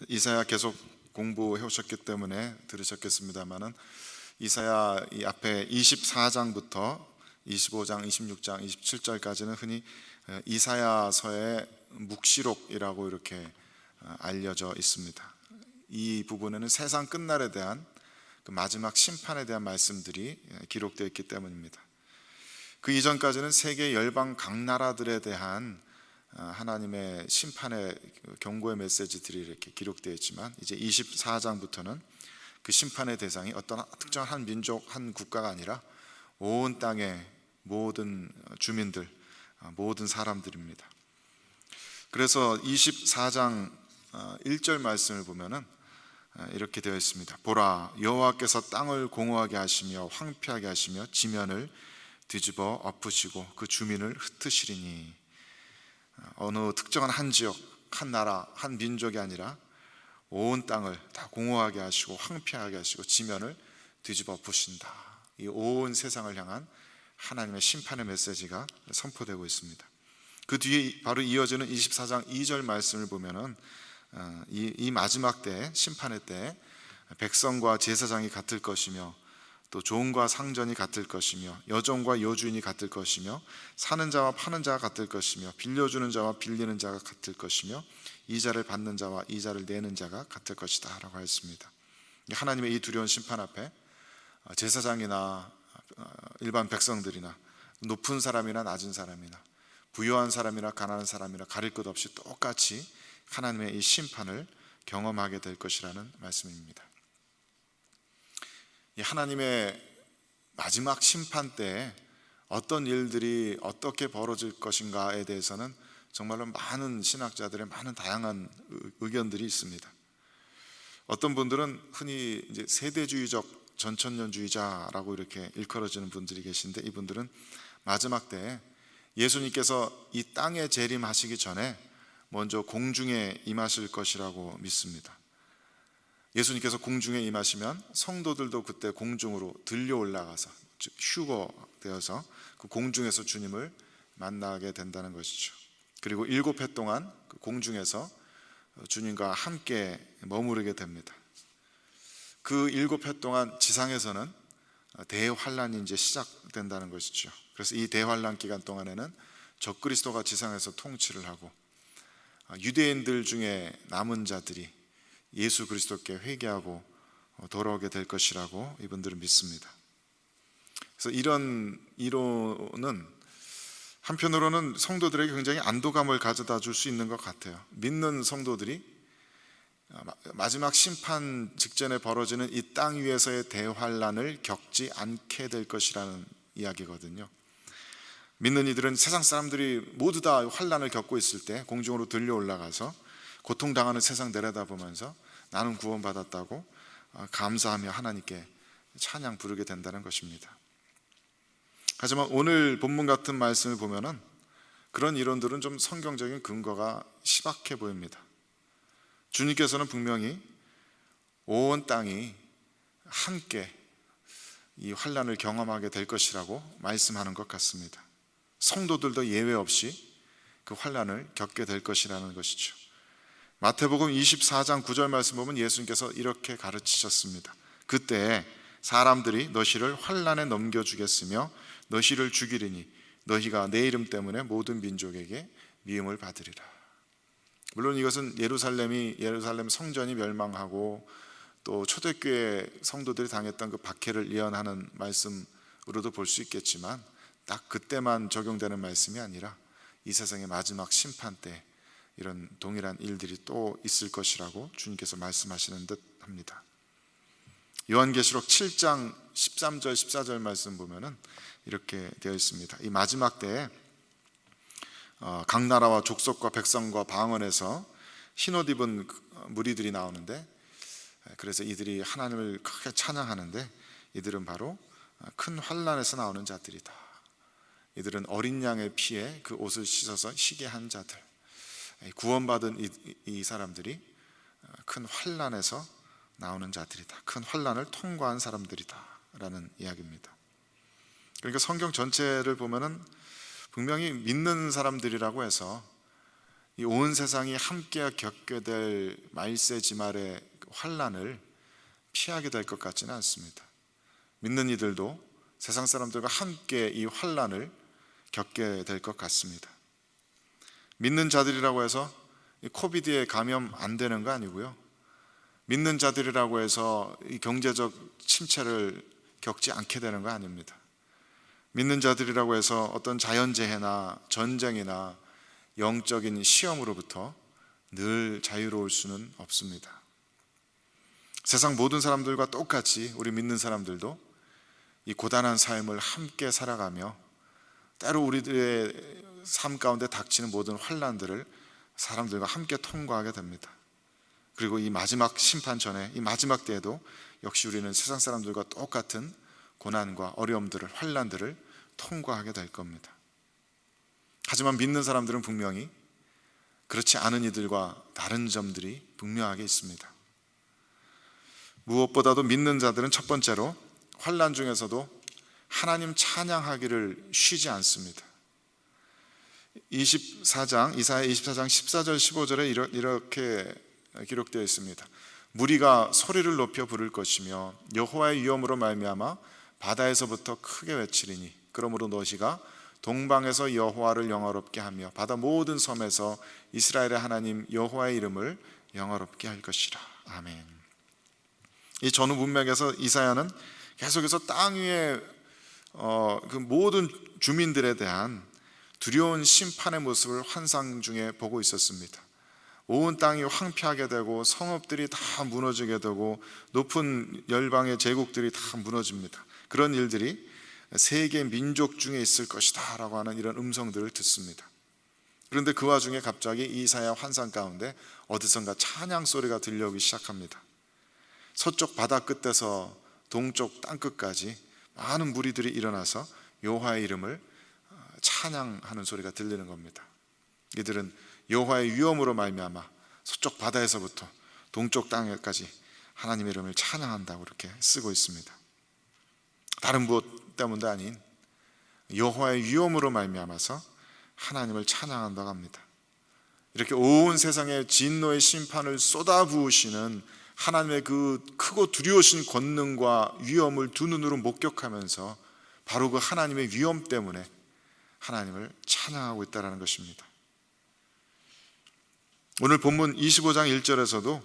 이사야 계속 공부해 오셨기 때문에 들으셨겠습니다만은 이사야 이 앞에 24장부터 25장, 26장, 27절까지는 흔히 이사야서의 묵시록이라고 이렇게 알려져 있습니다. 이 부분에는 세상 끝날에 대한 그 마지막 심판에 대한 말씀들이 기록되어 있기 때문입니다. 그 이전까지는 세계 열방 각 나라들에 대한 하나님의 심판의 경고의 메시지들이 이렇게 기록되어 있지만, 이제 24장부터는 그 심판의 대상이 어떤 특정한 한 민족, 한 국가가 아니라 온 땅의 모든 주민들, 모든 사람들입니다. 그래서 24장 1절 말씀을 보면은 이렇게 되어 있습니다. 보라, 여호와께서 땅을 공허하게 하시며 황폐하게 하시며 지면을 뒤집어 엎으시고 그 주민을 흩으시리니. 어느 특정한 한 지역, 한 나라, 한 민족이 아니라 온 땅을 다 공허하게 하시고 황폐하게 하시고 지면을 뒤집어 엎으신다. 이 온 세상을 향한 하나님의 심판의 메시지가 선포되고 있습니다. 그 뒤에 바로 이어지는 24장 2절 말씀을 보면은 이 마지막 때, 심판의 때 백성과 제사장이 같을 것이며 또 종과 상전이 같을 것이며 여종과 여주인이 같을 것이며 사는 자와 파는 자가 같을 것이며 빌려주는 자와 빌리는 자가 같을 것이며 이자를 받는 자와 이자를 내는 자가 같을 것이다 라고 했습니다. 하나님의 이 두려운 심판 앞에 제사장이나 일반 백성들이나 높은 사람이나 낮은 사람이나 부유한 사람이나 가난한 사람이나 가릴 것 없이 똑같이 하나님의 이 심판을 경험하게 될 것이라는 말씀입니다. 이 하나님의 마지막 심판 때 어떤 일들이 어떻게 벌어질 것인가에 대해서는 정말로 많은 신학자들의 많은 다양한 의견들이 있습니다. 어떤 분들은 흔히 이제 세대주의적 전천년주의자라고 이렇게 일컬어지는 분들이 계신데, 이분들은 마지막 때 예수님께서 이 땅에 재림하시기 전에 먼저 공중에 임하실 것이라고 믿습니다. 예수님께서 공중에 임하시면 성도들도 그때 공중으로 들려 올라가서, 즉 휴거되어서 그 공중에서 주님을 만나게 된다는 것이죠. 그리고 7해 동안 그 공중에서 주님과 함께 머무르게 됩니다. 그 7해 동안 지상에서는 대환란이 이제 시작된다는 것이죠. 그래서 이 대환란 기간 동안에는 적그리스도가 지상에서 통치를 하고 유대인들 중에 남은 자들이 예수 그리스도께 회개하고 돌아오게 될 것이라고 이분들은 믿습니다. 그래서 이런 이론은 한편으로는 성도들에게 굉장히 안도감을 가져다 줄 수 있는 것 같아요. 믿는 성도들이 마지막 심판 직전에 벌어지는 이 땅 위에서의 대환란을 겪지 않게 될 것이라는 이야기거든요. 믿는 이들은 세상 사람들이 모두 다 환란을 겪고 있을 때 공중으로 들려 올라가서 고통당하는 세상 내려다보면서 나는 구원받았다고 감사하며 하나님께 찬양 부르게 된다는 것입니다. 하지만 오늘 본문 같은 말씀을 보면은 그런 이론들은 좀 성경적인 근거가 희박해 보입니다. 주님께서는 분명히 온 땅이 함께 이 환란을 경험하게 될 것이라고 말씀하는 것 같습니다. 성도들도 예외 없이 그 환란을 겪게 될 것이라는 것이죠. 마태복음 24장 9절 말씀 보면 예수님께서 이렇게 가르치셨습니다. 그때 사람들이 너희를 환란에 넘겨주겠으며 너희를 죽이리니 너희가 내 이름 때문에 모든 민족에게 미움을 받으리라. 물론 이것은 예루살렘 성전이 멸망하고 또 초대교회 성도들이 당했던 그 박해를 예언하는 말씀으로도 볼 수 있겠지만, 딱 그때만 적용되는 말씀이 아니라 이 세상의 마지막 심판 때 이런 동일한 일들이 또 있을 것이라고 주님께서 말씀하시는 듯 합니다. 요한계시록 7장 13절 14절 말씀 보면은 이렇게 되어 있습니다. 이 마지막 때에 각 나라와 족속과 백성과 방언에서 흰옷 입은 무리들이 나오는데, 그래서 이들이 하나님을 크게 찬양하는데, 이들은 바로 큰 환난에서 나오는 자들이다. 이들은 어린 양의 피에 그 옷을 씻어서 희게 한 자들, 구원받은 이 사람들이 큰 환난에서 나오는 자들이다. 큰 환난을 통과한 사람들이다 라는 이야기입니다. 그러니까 성경 전체를 보면은 분명히 믿는 사람들이라고 해서 이 온 세상이 함께 겪게 될 말세지말의 환난을 피하게 될 것 같지는 않습니다. 믿는 이들도 세상 사람들과 함께 이 환난을 겪게 될 것 같습니다. 믿는 자들이라고 해서 이 코비드에 감염 안 되는 거 아니고요, 믿는 자들이라고 해서 이 경제적 침체를 겪지 않게 되는 거 아닙니다. 믿는 자들이라고 해서 어떤 자연재해나 전쟁이나 영적인 시험으로부터 늘 자유로울 수는 없습니다. 세상 모든 사람들과 똑같이 우리 믿는 사람들도 이 고단한 삶을 함께 살아가며 때로 우리들의 삶 가운데 닥치는 모든 환난들을 사람들과 함께 통과하게 됩니다. 그리고 이 마지막 심판 전에, 이 마지막 때에도 역시 우리는 세상 사람들과 똑같은 고난과 어려움들을, 환난들을 통과하게 될 겁니다. 하지만 믿는 사람들은 분명히 그렇지 않은 이들과 다른 점들이 분명하게 있습니다. 무엇보다도 믿는 자들은 첫 번째로 환난 중에서도 하나님 찬양하기를 쉬지 않습니다. 이사야 24장 14절 15절에 이렇게 기록되어 있습니다. 무리가 소리를 높여 부를 것이며 여호와의 위엄으로 말미암아 바다에서부터 크게 외치리니 그러므로 너희가 동방에서 여호와를 영화롭게 하며 바다 모든 섬에서 이스라엘의 하나님 여호와의 이름을 영화롭게 할 것이라. 아멘. 이 전후 문맥에서 이사야는 계속해서 땅 위에 그 모든 주민들에 대한 두려운 심판의 모습을 환상 중에 보고 있었습니다. 온 땅이 황폐하게 되고 성읍들이 다 무너지게 되고 높은 열방의 제국들이 다 무너집니다. 그런 일들이 세계 민족 중에 있을 것이다 라고 하는 이런 음성들을 듣습니다. 그런데 그 와중에 갑자기 이사야 환상 가운데 어디선가 찬양 소리가 들려오기 시작합니다. 서쪽 바다 끝에서 동쪽 땅 끝까지 많은 무리들이 일어나서 여호와의 이름을 찬양하는 소리가 들리는 겁니다. 이들은 여호와의 위엄으로 말미암아 서쪽 바다에서부터 동쪽 땅에까지 하나님의 이름을 찬양한다고 이렇게 쓰고 있습니다. 다른 무엇 때문도 아닌 여호와의 위엄으로 말미암아서 하나님을 찬양한다고 합니다. 이렇게 온 세상에 진노의 심판을 쏟아부으시는 하나님의 그 크고 두려우신 권능과 위엄을 두 눈으로 목격하면서 바로 그 하나님의 위엄 때문에 하나님을 찬양하고 있다는 것입니다. 오늘 본문 25장 1절에서도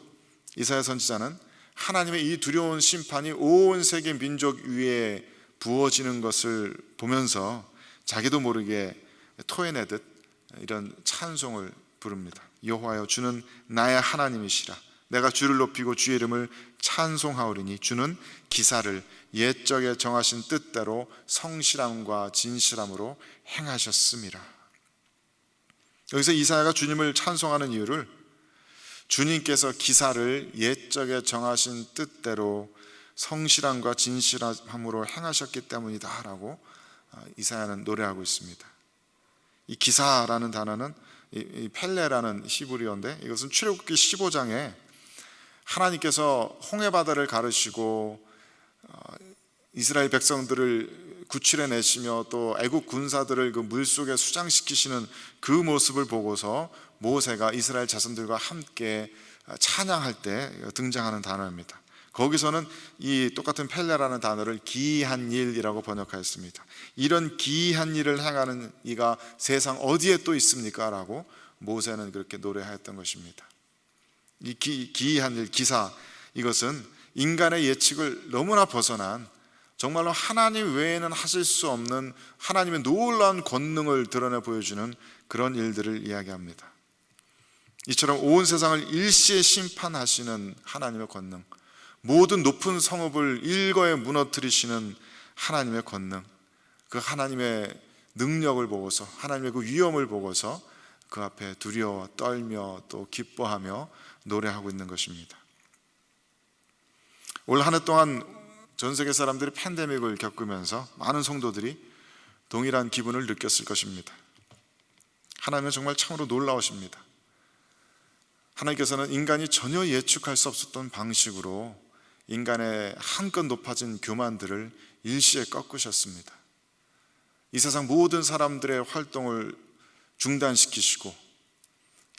이사야 선지자는 하나님의 이 두려운 심판이 온 세계 민족 위에 부어지는 것을 보면서 자기도 모르게 토해내듯 이런 찬송을 부릅니다. 여호와여, 주는 나의 하나님이시라. 내가 주를 높이고 주의 이름을 찬송하오리니 주는 기사를 옛적에 정하신 뜻대로 성실함과 진실함으로 행하셨음이라. 여기서 이사야가 주님을 찬송하는 이유를 주님께서 기사를 옛적에 정하신 뜻대로 성실함과 진실함으로 행하셨기 때문이다 라고 이사야는 노래하고 있습니다. 이 기사라는 단어는 이 펠레라는 히브리어인데, 이것은 출애굽기 15장에 하나님께서 홍해바다를 가르시고 이스라엘 백성들을 구출해내시며 또 애국 군사들을 그 물속에 수장시키시는 그 모습을 보고서 모세가 이스라엘 자손들과 함께 찬양할 때 등장하는 단어입니다. 거기서는 이 똑같은 펠레라는 단어를 기이한 일이라고 번역하였습니다. 이런 기이한 일을 행하는 이가 세상 어디에 또 있습니까? 라고 모세는 그렇게 노래하였던 것입니다. 이 기이한 일, 기사, 이것은 인간의 예측을 너무나 벗어난 정말로 하나님 외에는 하실 수 없는 하나님의 놀라운 권능을 드러내 보여주는 그런 일들을 이야기합니다. 이처럼 온 세상을 일시에 심판하시는 하나님의 권능, 모든 높은 성읍을 일거에 무너뜨리시는 하나님의 권능, 그 하나님의 능력을 보고서, 하나님의 그 위엄을 보고서 그 앞에 두려워 떨며 또 기뻐하며 노래하고 있는 것입니다. 올 한 해 동안 전 세계 사람들이 팬데믹을 겪으면서 많은 성도들이 동일한 기분을 느꼈을 것입니다. 하나님은 정말 참으로 놀라우십니다. 하나님께서는 인간이 전혀 예측할 수 없었던 방식으로 인간의 한껏 높아진 교만들을 일시에 꺾으셨습니다. 이 세상 모든 사람들의 활동을 중단시키시고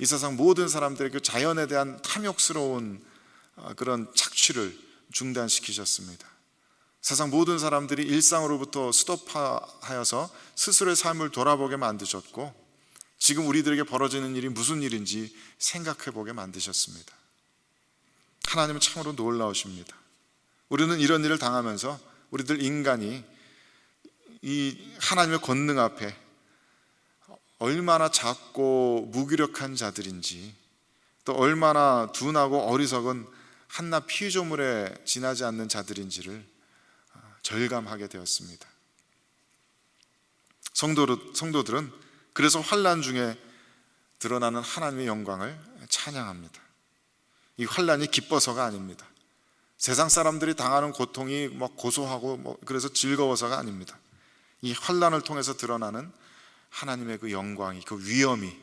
이 세상 모든 사람들의 그 자연에 대한 탐욕스러운 그런 착취를 중단시키셨습니다. 세상 모든 사람들이 일상으로부터 스톱하여서 스스로의 삶을 돌아보게 만드셨고, 지금 우리들에게 벌어지는 일이 무슨 일인지 생각해 보게 만드셨습니다. 하나님은 참으로 놀라우십니다. 우리는 이런 일을 당하면서 우리들 인간이 이 하나님의 권능 앞에 얼마나 작고 무기력한 자들인지, 또 얼마나 둔하고 어리석은 한낱 피조물에 지나지 않는 자들인지를 절감하게 되었습니다. 성도들은 그래서 환난 중에 드러나는 하나님의 영광을 찬양합니다. 이 환난이 기뻐서가 아닙니다. 세상 사람들이 당하는 고통이 고소하고 그래서 즐거워서가 아닙니다. 이 환난을 통해서 드러나는 하나님의 그 영광이, 그 위엄이,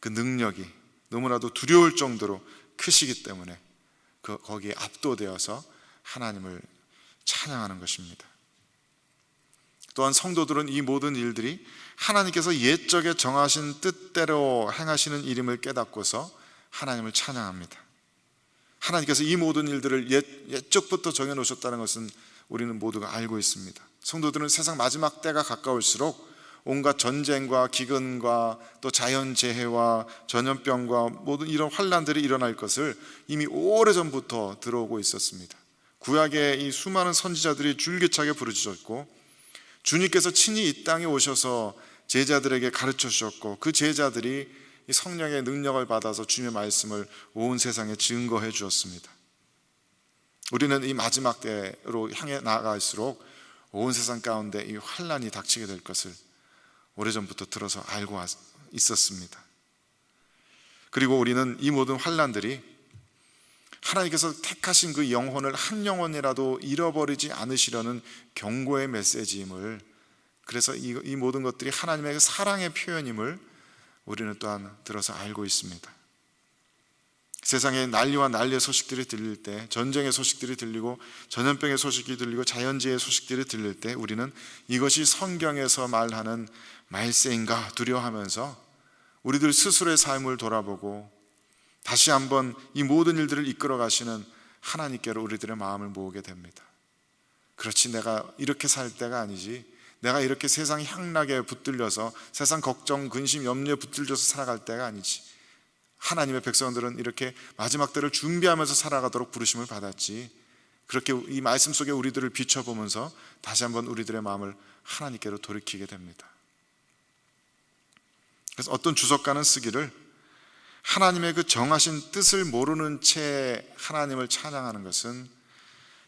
그 능력이 너무나도 두려울 정도로 크시기 때문에 거기에 압도되어서 하나님을 찬양하는 것입니다. 또한 성도들은 이 모든 일들이 하나님께서 옛적에 정하신 뜻대로 행하시는 일임을 깨닫고서 하나님을 찬양합니다. 하나님께서 이 모든 일들을 옛적부터 정해놓으셨다는 것은 우리는 모두가 알고 있습니다. 성도들은 세상 마지막 때가 가까울수록 온갖 전쟁과 기근과 또 자연재해와 전염병과 모든 이런 환난들이 일어날 것을 이미 오래전부터 들어오고 있었습니다. 구약의 이 수많은 선지자들이 줄기차게 부르짖었고, 주님께서 친히 이 땅에 오셔서 제자들에게 가르쳐 주셨고, 그 제자들이 이 성령의 능력을 받아서 주님의 말씀을 온 세상에 증거해 주었습니다. 우리는 이 마지막 때로 향해 나아갈수록 온 세상 가운데 이 환난이 닥치게 될 것을 오래전부터 들어서 알고 있었습니다. 그리고 우리는 이 모든 환난들이 하나님께서 택하신 그 영혼을 한 영혼이라도 잃어버리지 않으시려는 경고의 메시지임을, 그래서 이 모든 것들이 하나님의 사랑의 표현임을 우리는 또한 들어서 알고 있습니다. 세상에 난리와 난리의 소식들이 들릴 때, 전쟁의 소식들이 들리고 전염병의 소식이 들리고 자연재해의 소식들이 들릴 때 우리는 이것이 성경에서 말하는 말세인가 두려워하면서 우리들 스스로의 삶을 돌아보고 다시 한번 이 모든 일들을 이끌어 가시는 하나님께로 우리들의 마음을 모으게 됩니다. 그렇지, 내가 이렇게 살 때가 아니지, 내가 이렇게 세상 향락에 붙들려서 세상 걱정, 근심, 염려에 붙들려서 살아갈 때가 아니지, 하나님의 백성들은 이렇게 마지막 때를 준비하면서 살아가도록 부르심을 받았지, 그렇게 이 말씀 속에 우리들을 비춰보면서 다시 한번 우리들의 마음을 하나님께로 돌이키게 됩니다. 그래서 어떤 주석가는 쓰기를, 하나님의 그 정하신 뜻을 모르는 채 하나님을 찬양하는 것은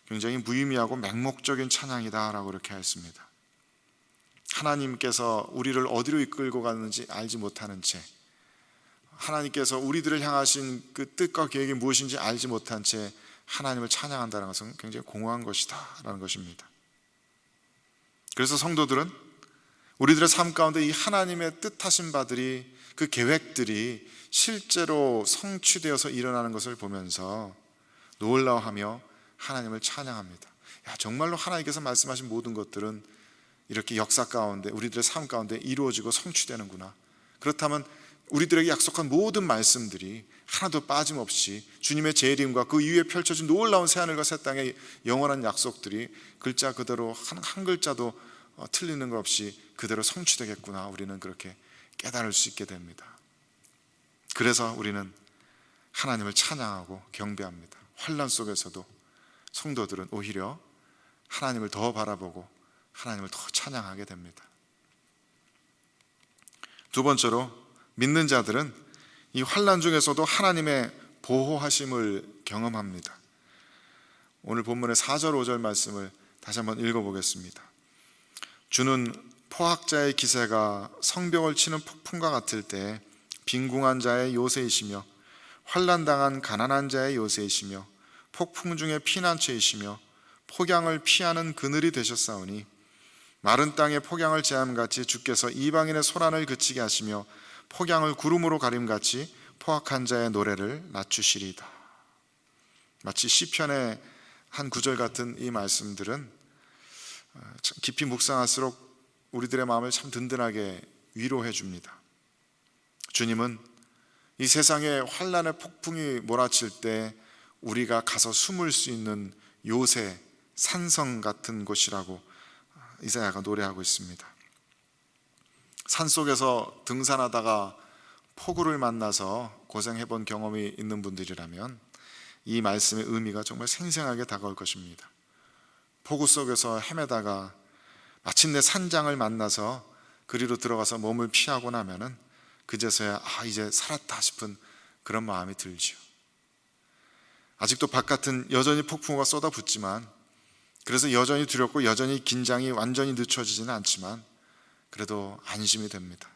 굉장히 무의미하고 맹목적인 찬양이다라고 이렇게 했습니다. 하나님께서 우리를 어디로 이끌고 가는지 알지 못하는 채, 하나님께서 우리들을 향하신 그 뜻과 계획이 무엇인지 알지 못한 채 하나님을 찬양한다는 것은 굉장히 공허한 것이다라는 것입니다. 그래서 성도들은 우리들의 삶 가운데 이 하나님의 뜻하신 바들이, 그 계획들이 실제로 성취되어서 일어나는 것을 보면서 놀라워하며 하나님을 찬양합니다. 정말로 하나님께서 말씀하신 모든 것들은 이렇게 역사 가운데, 우리들의 삶 가운데 이루어지고 성취되는구나. 그렇다면 우리들에게 약속한 모든 말씀들이 하나도 빠짐없이 주님의 재림과 그 이후에 펼쳐진 놀라운 새하늘과 새 땅의 영원한 약속들이 글자 그대로 한 글자도 틀리는 것 없이 그대로 성취되겠구나, 우리는 그렇게 깨달을 수 있게 됩니다. 그래서 우리는 하나님을 찬양하고 경배합니다. 환난 속에서도 성도들은 오히려 하나님을 더 바라보고 하나님을 더 찬양하게 됩니다. 두 번째로, 믿는 자들은 이 환난 중에서도 하나님의 보호하심을 경험합니다. 오늘 본문의 4절 5절 말씀을 다시 한번 읽어보겠습니다. 주는 포학자의 기세가 성벽을 치는 폭풍과 같을 때 빈궁한 자의 요새이시며 환난당한 가난한 자의 요새이시며 폭풍 중에 피난처이시며 폭양을 피하는 그늘이 되셨사오니, 마른 땅에 폭양을 제함같이 주께서 이방인의 소란을 그치게 하시며 폭양을 구름으로 가림같이 포악한 자의 노래를 낮추시리이다. 마치 시편의 한 구절 같은 이 말씀들은 깊이 묵상할수록 우리들의 마음을 참 든든하게 위로해 줍니다. 주님은 이 세상에 환란의 폭풍이 몰아칠 때 우리가 가서 숨을 수 있는 요새 산성 같은 곳이라고 이사야가 노래하고 있습니다. 산속에서 등산하다가 폭우를 만나서 고생해본 경험이 있는 분들이라면 이 말씀의 의미가 정말 생생하게 다가올 것입니다. 폭우 속에서 헤매다가 마침내 산장을 만나서 그리로 들어가서 몸을 피하고 나면은 그제서야 이제 살았다 싶은 그런 마음이 들지요. 아직도 바깥은 여전히 폭풍우가 쏟아붓지만, 그래서 여전히 두렵고 여전히 긴장이 완전히 늦춰지지는 않지만 그래도 안심이 됩니다.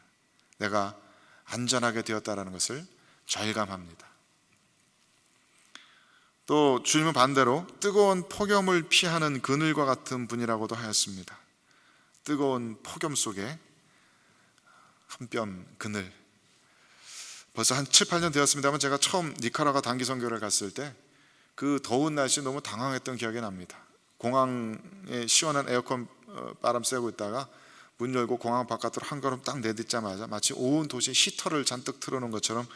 내가 안전하게 되었다라는 것을 절감합니다. 또 주님은 반대로 뜨거운 폭염을 피하는 그늘과 같은 분이라고도 하였습니다. 뜨거운 폭염 속에 한 뼘 그늘. 벌써 한 7, 8년 되었습니다만 제가 처음 니카라과 단기 선교를 갔을 때 그 더운 날씨에 너무 당황했던 기억이 납니다. 공항에 시원한 에어컨 바람 쐬고 있다가 문 열고 공항 바깥으로 한 걸음 딱 내딛자마자 마치 온 도시에 히터를 잔뜩 틀어놓은 것처럼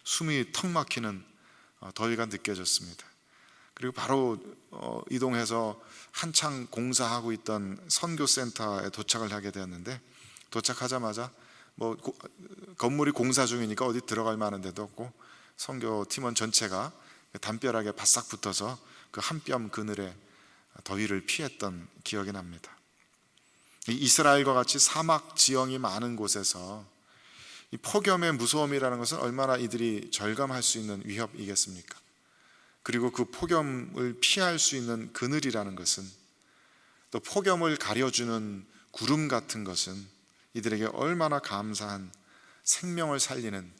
숨이 턱 막히는 더위가 느껴졌습니다. 그리고 바로 이동해서 한창 공사하고 있던 선교센터에 도착을 하게 되었는데, 도착하자마자 건물이 공사 중이니까 어디 들어갈 만한 데도 없고 선교 팀원 전체가 담벼락에 바싹 붙어서 그 한 뼘 그늘에 더위를 피했던 기억이 납니다. 이 이스라엘과 같이 사막 지형이 많은 곳에서 이 폭염의 무서움이라는 것은 얼마나 이들이 절감할 수 있는 위협이겠습니까? 그리고 그 폭염을 피할 수 있는 그늘이라는 것은, 또 폭염을 가려주는 구름 같은 것은 이들에게 얼마나 감사한 생명을 살리는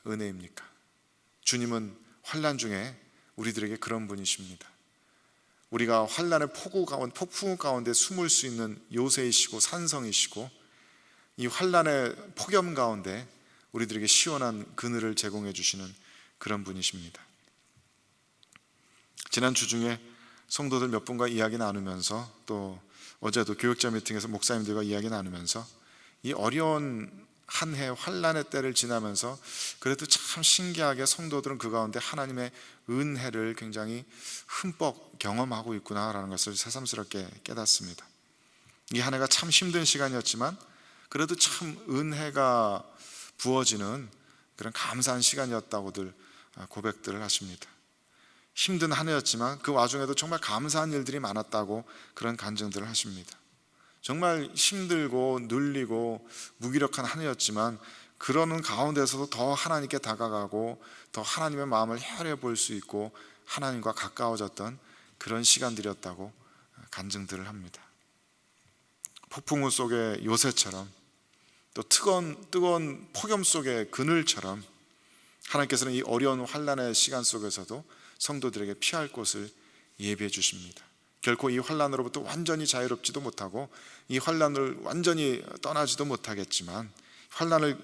은혜입니까? 주님은 환난 중에 우리들에게 그런 분이십니다. 우리가 환난의 폭풍 가운데 숨을 수 있는 요새이시고 산성이시고, 이 환난의 폭염 가운데 우리들에게 시원한 그늘을 제공해 주시는 그런 분이십니다. 지난 주 중에 성도들 몇 분과 이야기 나누면서, 또 어제도 교육자 미팅에서 목사님들과 이야기 나누면서 이 어려운 한 해 환난의 때를 지나면서 그래도 참 신기하게 성도들은 그 가운데 하나님의 은혜를 굉장히 흠뻑 경험하고 있구나라는 것을 새삼스럽게 깨닫습니다. 이 한 해가 참 힘든 시간이었지만 그래도 참 은혜가 부어지는 그런 감사한 시간이었다고들 고백들을 하십니다. 힘든 한 해였지만 그 와중에도 정말 감사한 일들이 많았다고 그런 간증들을 하십니다. 정말 힘들고 눌리고 무기력한 한 해였지만 그러는 가운데서도 더 하나님께 다가가고 더 하나님의 마음을 헤아려 볼 수 있고 하나님과 가까워졌던 그런 시간들이었다고 간증들을 합니다. 폭풍우 속의 요새처럼, 또 뜨거운 폭염 속의 그늘처럼 하나님께서는 이 어려운 환난의 시간 속에서도 성도들에게 피할 곳을 예비해 주십니다. 결코 이 환난으로부터 완전히 자유롭지도 못하고 이 환난을 완전히 떠나지도 못하겠지만, 환난을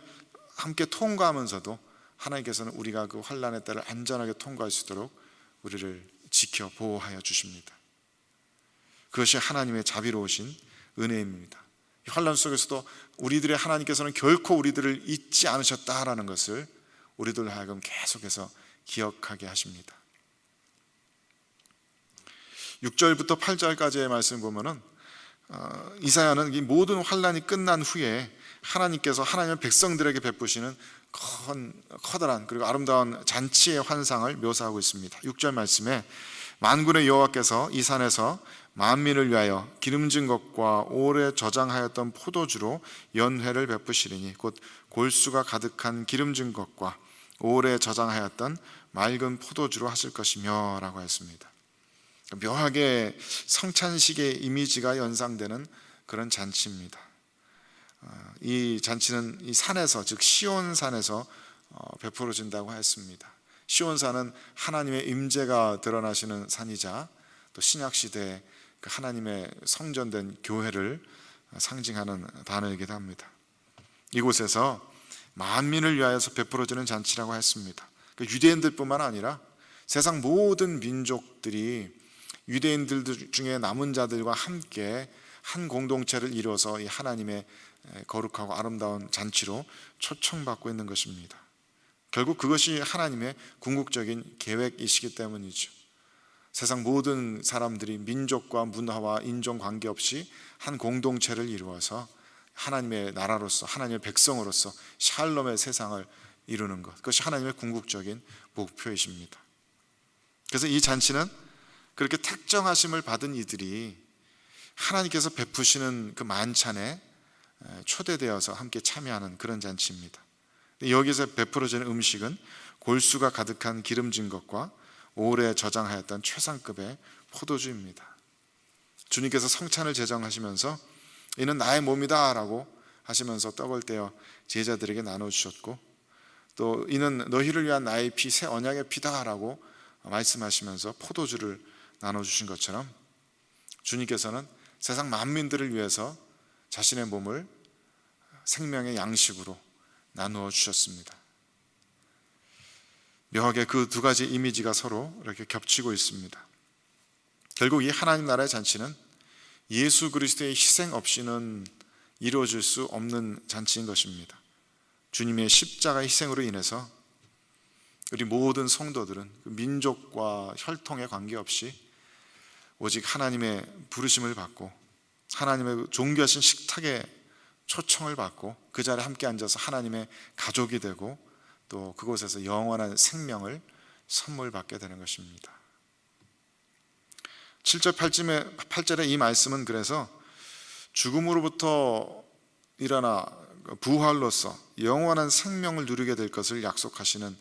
함께 통과하면서도 하나님께서는 우리가 그 환난의 때를 안전하게 통과할 수 있도록 우리를 지켜 보호하여 주십니다. 그것이 하나님의 자비로우신 은혜입니다. 이 환난 속에서도 우리들의 하나님께서는 결코 우리들을 잊지 않으셨다라는 것을 우리들 하여금 계속해서 기억하게 하십니다. 6절부터 8절까지의 말씀 보면은 이사야는 이 모든 환난이 끝난 후에 하나님께서 하나님의 백성들에게 베푸시는 커다란 그리고 아름다운 잔치의 환상을 묘사하고 있습니다. 6절 말씀에 만군의 여호와께서 이 산에서 만민을 위하여 기름진 것과 오래 저장하였던 포도주로 연회를 베푸시리니 곧 골수가 가득한 기름진 것과 오래 저장하였던 맑은 포도주로 하실 것이며 라고 했습니다. 묘하게 성찬식의 이미지가 연상되는 그런 잔치입니다. 이 잔치는 이 산에서, 즉 시온산에서 베풀어진다고 했습니다. 시온산은 하나님의 임재가 드러나시는 산이자 또 신약시대에 그 하나님의 성전된 교회를 상징하는 단어이기도 합니다. 이곳에서 만민을 위하여서 베풀어지는 잔치라고 했습니다. 유대인들뿐만 아니라 세상 모든 민족들이 유대인들 중에 남은 자들과 함께 한 공동체를 이루어서 이 하나님의 거룩하고 아름다운 잔치로 초청받고 있는 것입니다. 결국 그것이 하나님의 궁극적인 계획이시기 때문이죠. 세상 모든 사람들이 민족과 문화와 인종 관계없이 한 공동체를 이루어서 하나님의 나라로서, 하나님의 백성으로서 샬롬의 세상을 이루는 것, 그것이 하나님의 궁극적인 목표이십니다. 그래서 이 잔치는 그렇게 택정하심을 받은 이들이 하나님께서 베푸시는 그 만찬에 초대되어서 함께 참여하는 그런 잔치입니다. 여기서 베풀어지는 음식은 골수가 가득한 기름진 것과 오래 저장하였던 최상급의 포도주입니다. 주님께서 성찬을 제정하시면서 이는 나의 몸이다 라고 하시면서 떡을 떼어 제자들에게 나눠주셨고, 또 이는 너희를 위한 나의 피, 새 언약의 피다 라고 말씀하시면서 포도주를 나눠주신 것처럼 주님께서는 세상 만민들을 위해서 자신의 몸을 생명의 양식으로 나누어 주셨습니다. 묘하게 그 두 가지 이미지가 서로 이렇게 겹치고 있습니다. 결국 이 하나님 나라의 잔치는 예수 그리스도의 희생 없이는 이루어질 수 없는 잔치인 것입니다. 주님의 십자가 희생으로 인해서 우리 모든 성도들은 민족과 혈통에 관계없이 오직 하나님의 부르심을 받고 하나님의 존귀하신 식탁에 초청을 받고 그 자리에 함께 앉아서 하나님의 가족이 되고 또 그곳에서 영원한 생명을 선물 받게 되는 것입니다. 7절 8절의 이 말씀은 그래서 죽음으로부터 일어나 부활로서 영원한 생명을 누리게 될 것을 약속하시는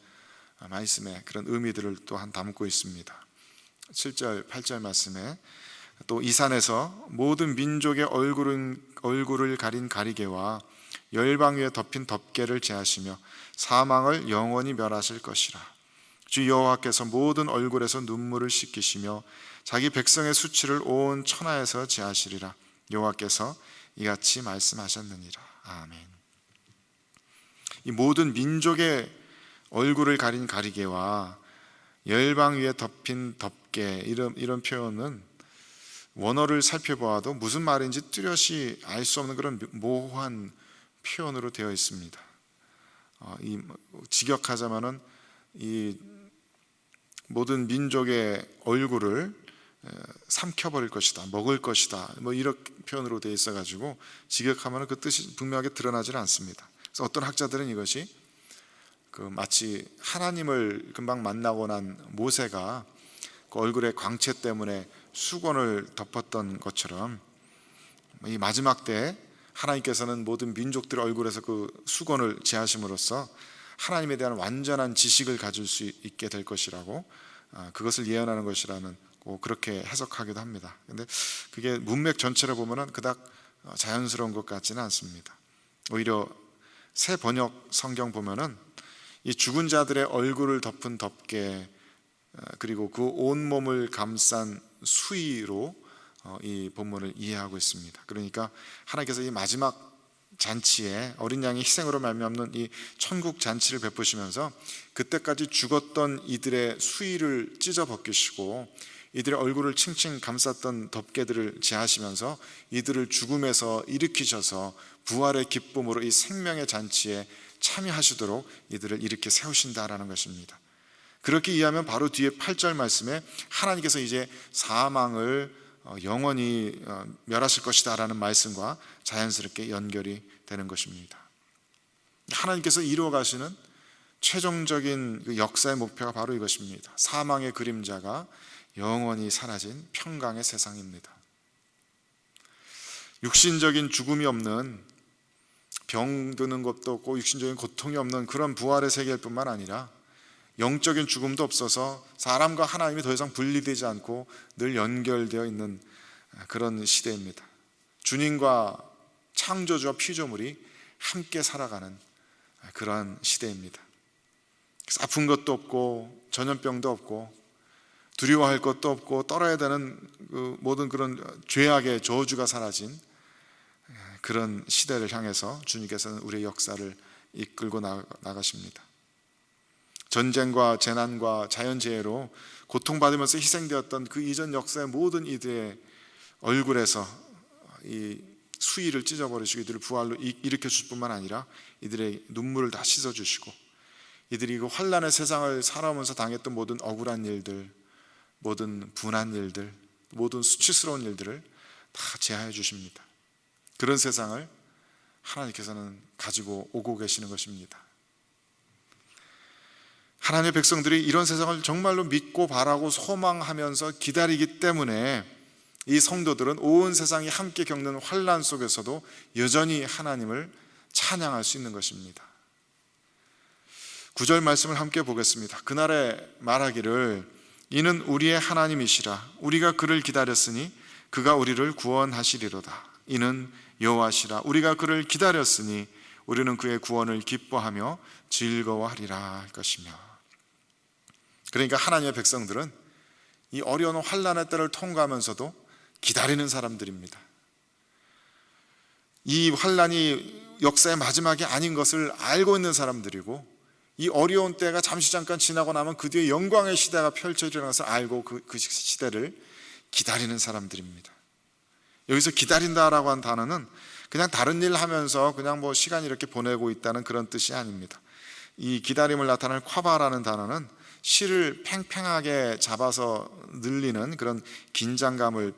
말씀의 그런 의미들을 또한 담고 있습니다. 7절 8절 말씀에 또 이 산에서 모든 민족의 얼굴을 가린 가리개와 열방 위에 덮인 덮개를 제하시며 사망을 영원히 멸하실 것이라. 주 여호와께서 모든 얼굴에서 눈물을 씻기시며 자기 백성의 수치를 온 천하에서 제하시리라. 여호와께서 이같이 말씀하셨느니라. 아멘. 이 모든 민족의 얼굴을 가린 가리개와 열방 위에 덮인 덮개, 이런 표현은 원어를 살펴보아도 무슨 말인지 뚜렷이 알 수 없는 그런 모호한 표현으로 되어 있습니다. 직역하자면은 이 모든 민족의 얼굴을 삼켜버릴 것이다, 먹을 것이다, 뭐 이런 표현으로 되어 있어가지고 직역하면은 그 뜻이 분명하게 드러나지는 않습니다. 그래서 어떤 학자들은 이것이 마치 하나님을 금방 만나고 난 모세가 그 얼굴의 광채 때문에 수건을 덮었던 것처럼 이 마지막 때 하나님께서는 모든 민족들의 얼굴에서 그 수건을 제하심으로써 하나님에 대한 완전한 지식을 가질 수 있게 될 것이라고, 그것을 예언하는 것이라는 그렇게 해석하기도 합니다. 그런데 그게 문맥 전체를 보면은 그닥 자연스러운 것 같지는 않습니다. 오히려 새 번역 성경 보면은 이 죽은 자들의 얼굴을 덮은 덮개, 그리고 그 온몸을 감싼 수의로 이 본문을 이해하고 있습니다. 그러니까 하나님께서 이 마지막 잔치에 어린 양의 희생으로 말미암는 이 천국 잔치를 베푸시면서 그때까지 죽었던 이들의 수의를 찢어 벗기시고 이들의 얼굴을 칭칭 감쌌던 덮개들을 제하시면서 이들을 죽음에서 일으키셔서 부활의 기쁨으로 이 생명의 잔치에 참여하시도록 이들을 일으켜 세우신다라는 것입니다. 그렇게 이해하면 바로 뒤에 8절 말씀에 하나님께서 이제 사망을 영원히 멸하실 것이다 라는 말씀과 자연스럽게 연결이 되는 것입니다. 하나님께서 이루어 가시는 최종적인 역사의 목표가 바로 이것입니다. 사망의 그림자가 영원히 사라진 평강의 세상입니다. 육신적인 죽음이 없는, 병드는 것도 없고 육신적인 고통이 없는 그런 부활의 세계일 뿐만 아니라 영적인 죽음도 없어서 사람과 하나님이 더 이상 분리되지 않고 늘 연결되어 있는 그런 시대입니다. 주님과 창조주와 피조물이 함께 살아가는 그러한 시대입니다. 아픈 것도 없고 전염병도 없고 두려워할 것도 없고 떨어야 되는 그 모든 그런 죄악의 저주가 사라진 그런 시대를 향해서 주님께서는 우리의 역사를 이끌고 나가십니다. 전쟁과 재난과 자연재해로 고통받으면서 희생되었던 그 이전 역사의 모든 이들의 얼굴에서 이 수의를 찢어버리시고 이들을 부활로 일으켜 주실 뿐만 아니라 이들의 눈물을 다 씻어주시고 이들이 그 환난의 세상을 살아오면서 당했던 모든 억울한 일들, 모든 분한 일들, 모든 수치스러운 일들을 다 제하해 주십니다. 그런 세상을 하나님께서는 가지고 오고 계시는 것입니다. 하나님의 백성들이 이런 세상을 정말로 믿고 바라고 소망하면서 기다리기 때문에 이 성도들은 온 세상이 함께 겪는 환난 속에서도 여전히 하나님을 찬양할 수 있는 것입니다. 9절 말씀을 함께 보겠습니다. 그날에 말하기를 이는 우리의 하나님이시라. 우리가 그를 기다렸으니 그가 우리를 구원하시리로다. 이는 여호와시라. 우리가 그를 기다렸으니 우리는 그의 구원을 기뻐하며 즐거워하리라 할 것이며. 그러니까 하나님의 백성들은 이 어려운 환난의 때를 통과하면서도 기다리는 사람들입니다. 이 환난이 역사의 마지막이 아닌 것을 알고 있는 사람들이고, 이 어려운 때가 잠시 잠깐 지나고 나면 그 뒤에 영광의 시대가 펼쳐지라는 것을 알고 그 시대를 기다리는 사람들입니다. 여기서 기다린다라고 한 단어는 그냥 다른 일 하면서 그냥 뭐 시간 이렇게 보내고 있다는 그런 뜻이 아닙니다. 이 기다림을 나타낼 콰바라는 단어는 실을 팽팽하게 잡아서 늘리는 그런 긴장감을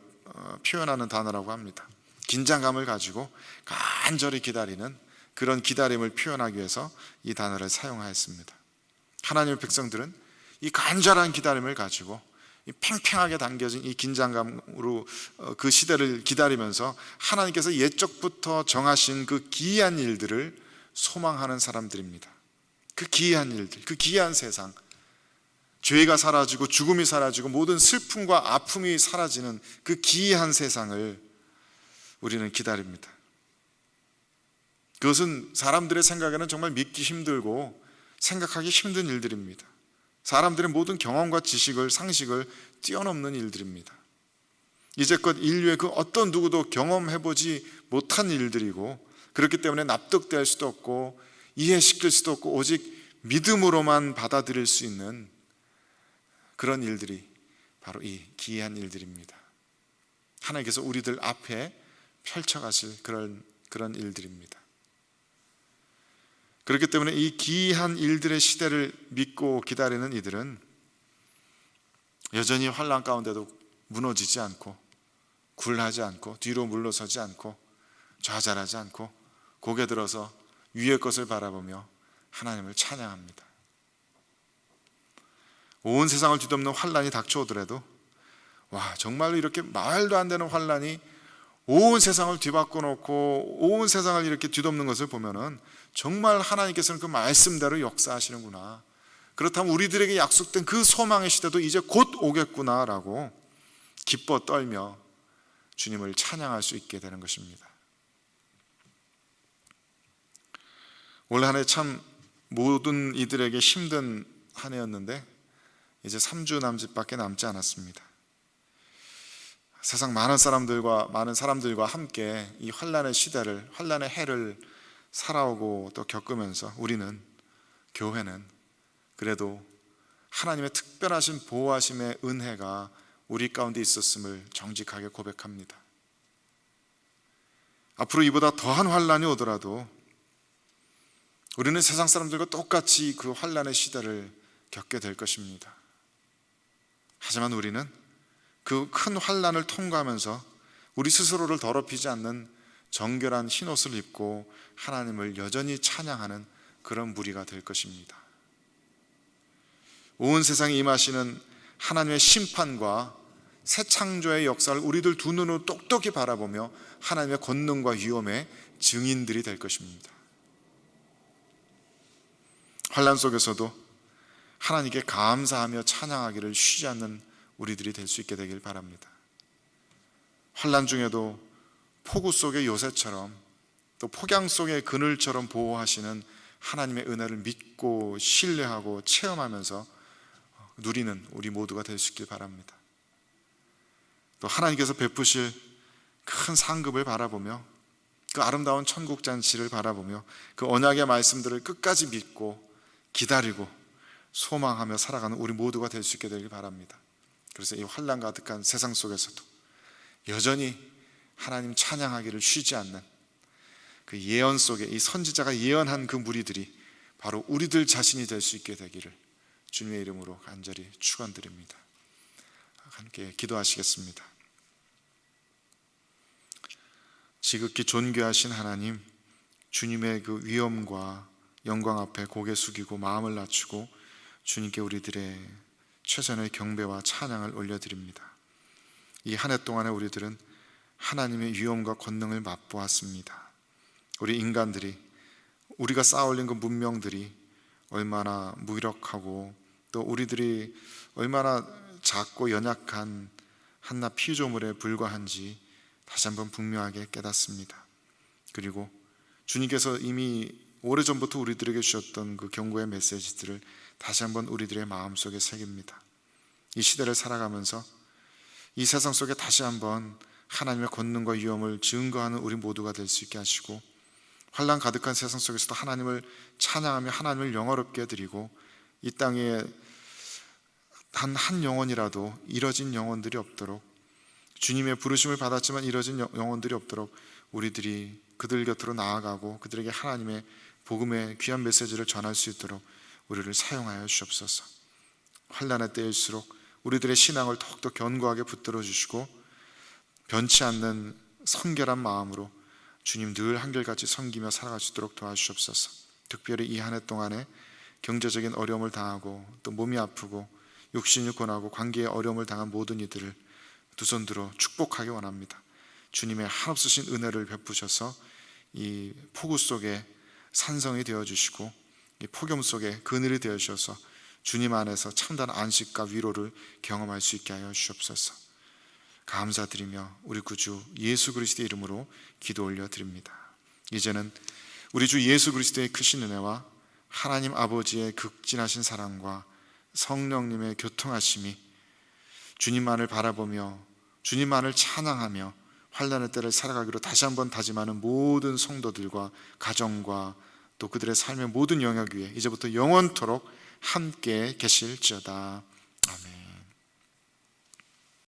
표현하는 단어라고 합니다. 긴장감을 가지고 간절히 기다리는 그런 기다림을 표현하기 위해서 이 단어를 사용하였습니다. 하나님의 백성들은 이 간절한 기다림을 가지고 이 팽팽하게 당겨진 이 긴장감으로 그 시대를 기다리면서 하나님께서 옛적부터 정하신 그 기이한 일들을 소망하는 사람들입니다. 그 기이한 일들, 그 기이한 세상, 죄가 사라지고 죽음이 사라지고 모든 슬픔과 아픔이 사라지는 그 기이한 세상을 우리는 기다립니다. 그것은 사람들의 생각에는 정말 믿기 힘들고 생각하기 힘든 일들입니다. 사람들의 모든 경험과 지식을, 상식을 뛰어넘는 일들입니다. 이제껏 인류의 그 어떤 누구도 경험해보지 못한 일들이고, 그렇기 때문에 납득될 수도 없고 이해시킬 수도 없고 오직 믿음으로만 받아들일 수 있는 그런 일들이 바로 이 기이한 일들입니다. 하나님께서 우리들 앞에 펼쳐가실 그런 일들입니다. 그렇기 때문에 이 기이한 일들의 시대를 믿고 기다리는 이들은 여전히 환난 가운데도 무너지지 않고 굴하지 않고 뒤로 물러서지 않고 좌절하지 않고 고개 들어서 위의 것을 바라보며 하나님을 찬양합니다. 온 세상을 뒤덮는 환난이 닥쳐오더라도 와, 정말로 이렇게 말도 안 되는 환난이 온 세상을 뒤바꿔 놓고 온 세상을 이렇게 뒤덮는 것을 보면은 정말 하나님께서는 그 말씀대로 역사하시는구나, 그렇다면 우리들에게 약속된 그 소망의 시대도 이제 곧 오겠구나라고 기뻐 떨며 주님을 찬양할 수 있게 되는 것입니다. 올 한 해 참 모든 이들에게 힘든 한 해였는데 이제 3주 남짓밖에 남지 않았습니다. 세상 많은 사람들과 함께 이 환난의 시대를, 환난의 해를 살아오고 또 겪으면서 우리는, 교회는 그래도 하나님의 특별하신 보호하심의 은혜가 우리 가운데 있었음을 정직하게 고백합니다. 앞으로 이보다 더한 환난이 오더라도 우리는 세상 사람들과 똑같이 그 환난의 시대를 겪게 될 것입니다. 하지만 우리는 그 큰 환난을 통과하면서 우리 스스로를 더럽히지 않는 정결한 흰옷을 입고 하나님을 여전히 찬양하는 그런 무리가 될 것입니다. 온 세상에 임하시는 하나님의 심판과 새 창조의 역사를 우리들 두 눈으로 똑똑히 바라보며 하나님의 권능과 위엄의 증인들이 될 것입니다. 환난 속에서도 하나님께 감사하며 찬양하기를 쉬지 않는 우리들이 될 수 있게 되길 바랍니다. 환난 중에도 폭우 속의 요새처럼 또 폭양 속의 그늘처럼 보호하시는 하나님의 은혜를 믿고 신뢰하고 체험하면서 누리는 우리 모두가 될 수 있길 바랍니다. 또 하나님께서 베푸실 큰 상급을 바라보며 그 아름다운 천국 잔치를 바라보며 그 언약의 말씀들을 끝까지 믿고 기다리고 소망하며 살아가는 우리 모두가 될 수 있게 되길 바랍니다. 그래서 이 환난 가득한 세상 속에서도 여전히 하나님 찬양하기를 쉬지 않는 그 예언 속에 이 선지자가 예언한 그 무리들이 바로 우리들 자신이 될 수 있게 되기를 주님의 이름으로 간절히 축원드립니다. 함께 기도하시겠습니다. 지극히 존귀하신 하나님, 주님의 그 위엄과 영광 앞에 고개 숙이고 마음을 낮추고 주님께 우리들의 최선의 경배와 찬양을 올려드립니다. 이 한 해 동안에 우리들은 하나님의 위엄과 권능을 맛보았습니다. 우리 인간들이, 우리가 쌓아올린 그 문명들이 얼마나 무기력하고 또 우리들이 얼마나 작고 연약한 한낱 피조물에 불과한지 다시 한번 분명하게 깨닫습니다. 그리고 주님께서 이미 오래전부터 우리들에게 주셨던 그 경고의 메시지들을 다시 한번 우리들의 마음속에 새깁니다. 이 시대를 살아가면서 이 세상 속에 다시 한번 하나님의 권능과 위엄을 증거하는 우리 모두가 될 수 있게 하시고, 환난 가득한 세상 속에서도 하나님을 찬양하며 하나님을 영화롭게 드리고, 이 땅에 단 한 영혼이라도 잃어진 영혼들이 없도록, 주님의 부르심을 받았지만 잃어진 영혼들이 없도록 우리들이 그들 곁으로 나아가고 그들에게 하나님의 복음의 귀한 메시지를 전할 수 있도록 우리를 사용하여 주옵소서. 환난의 때일수록 우리들의 신앙을 더욱더 견고하게 붙들어 주시고, 변치 않는 성결한 마음으로 주님 늘 한결같이 섬기며 살아갈 수 있도록 도와주시옵소서. 특별히 이 한 해 동안에 경제적인 어려움을 당하고 또 몸이 아프고 육신이 고나고 관계에 어려움을 당한 모든 이들을 두 손 들어 축복하기 원합니다. 주님의 한없으신 은혜를 베푸셔서 이 폭우 속에 산성이 되어주시고 이 폭염 속에 그늘이 되어주셔서 주님 안에서 참다운 안식과 위로를 경험할 수 있게 하여 주옵소서. 감사드리며 우리 구주 예수 그리스도의 이름으로 기도 올려드립니다. 이제는 우리 주 예수 그리스도의 크신 은혜와 하나님 아버지의 극진하신 사랑과 성령님의 교통하심이 주님만을 바라보며 주님만을 찬양하며 환난의 때를 살아가기로 다시 한번 다짐하는 모든 성도들과 가정과 또 그들의 삶의 모든 영역 위에 이제부터 영원토록 함께 계실지어다. 아멘.